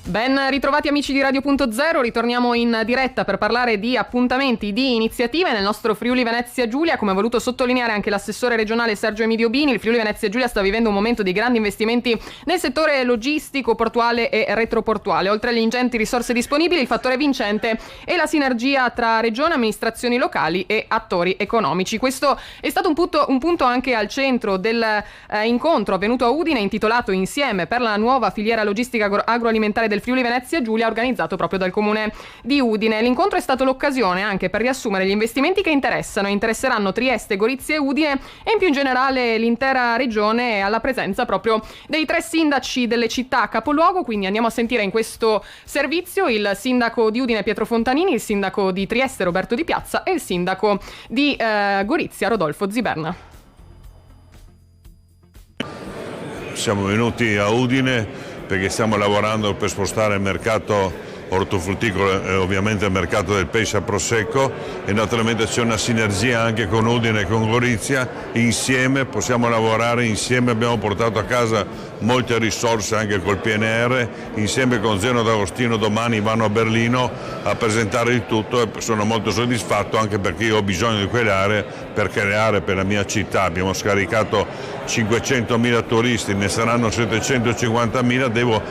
Ben ritrovati amici di Radio.0, ritorniamo in diretta per parlare di appuntamenti, di iniziative nel nostro Friuli Venezia Giulia. Come ha voluto sottolineare anche l'assessore regionale Sergio Emidio Bini, il Friuli Venezia Giulia sta vivendo un momento di grandi investimenti nel settore logistico, portuale e retroportuale. Oltre alle ingenti risorse disponibili, il fattore vincente è la sinergia tra regione, amministrazioni locali e attori economici. Questo è stato un punto anche al centro dell'incontro avvenuto a Udine, intitolato Insieme per la nuova filiera logistica agroalimentare del Friuli Venezia Giulia, organizzato proprio dal comune di Udine. L'incontro è stato l'occasione anche per riassumere gli investimenti che interesseranno Trieste, Gorizia e Udine e in più in generale l'intera regione, alla presenza proprio dei 3 sindaci delle città capoluogo. Quindi andiamo a sentire in questo servizio il sindaco di Udine Pietro Fontanini, il sindaco di Trieste Roberto Di Piazza e il sindaco di Gorizia Rodolfo Ziberna. Siamo venuti a Udine perché stiamo lavorando per spostare il mercato ortofrutticolo e ovviamente il mercato del pesce a Prosecco, e naturalmente c'è una sinergia anche con Udine e con Gorizia. Insieme possiamo lavorare, insieme abbiamo portato a casa molte risorse anche col PNR, insieme con Zeno D'Agostino domani vanno a Berlino a presentare il tutto e sono molto soddisfatto, anche perché io ho bisogno di quelle aree per creare per la mia città. Abbiamo scaricato 500.000 turisti, ne saranno 750.000,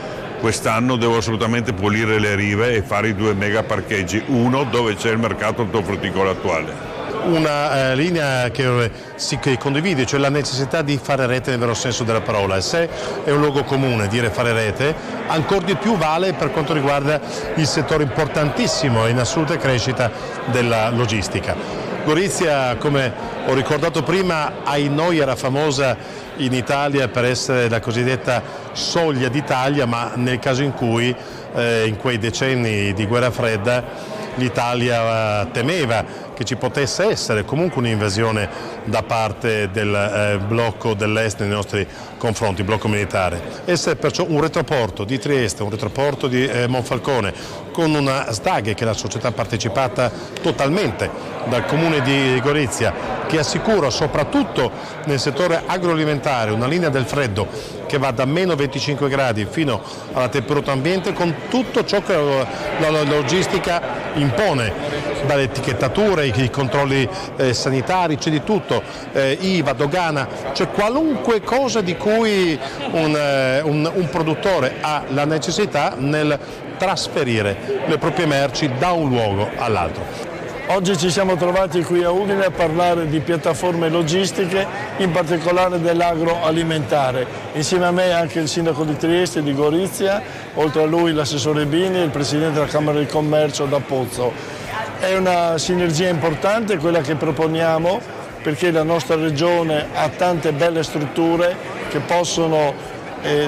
quest'anno devo assolutamente pulire le rive e fare i 2 mega parcheggi, uno dove c'è il mercato ortofrutticolo attuale. Una linea che si condivide, cioè la necessità di fare rete nel vero senso della parola. E se è un luogo comune dire fare rete, ancora di più vale per quanto riguarda il settore importantissimo e in assoluta crescita della logistica. Gorizia, come ho ricordato prima, ai noi era famosa in Italia per essere la cosiddetta soglia d'Italia, ma nel caso in cui in quei decenni di guerra fredda l'Italia temeva che ci potesse essere comunque un'invasione da parte del blocco dell'est nei nostri confronti, blocco militare. Essere perciò un retroporto di Trieste, un retroporto di Monfalcone, con una SDAG, che è la società partecipata totalmente dal comune di Gorizia, che assicura soprattutto nel settore agroalimentare una linea del freddo che va da meno 25 gradi fino alla temperatura ambiente, con tutto ciò che la logistica impone, dalle etichettature, i controlli sanitari, c'è di tutto, IVA, dogana, c'è qualunque cosa di cui un produttore ha la necessità nel trasferire le proprie merci da un luogo all'altro. Oggi ci siamo trovati qui a Udine a parlare di piattaforme logistiche, in particolare dell'agroalimentare. Insieme a me anche il sindaco di Trieste e di Gorizia, oltre a lui l'assessore Bini e il presidente della Camera di Commercio da Pozzo. È una sinergia importante quella che proponiamo, perché la nostra regione ha tante belle strutture che possono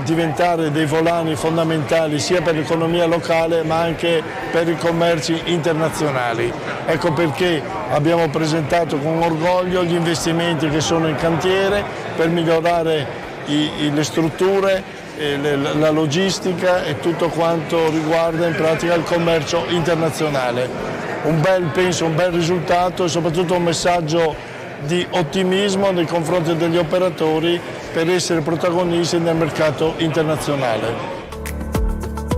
diventare dei volani fondamentali sia per l'economia locale ma anche per i commerci internazionali. Ecco perché abbiamo presentato con orgoglio gli investimenti che sono in cantiere per migliorare le strutture, la logistica e tutto quanto riguarda in pratica il commercio internazionale. Penso un bel risultato e soprattutto un messaggio di ottimismo nei confronti degli operatori per essere protagonisti nel mercato internazionale.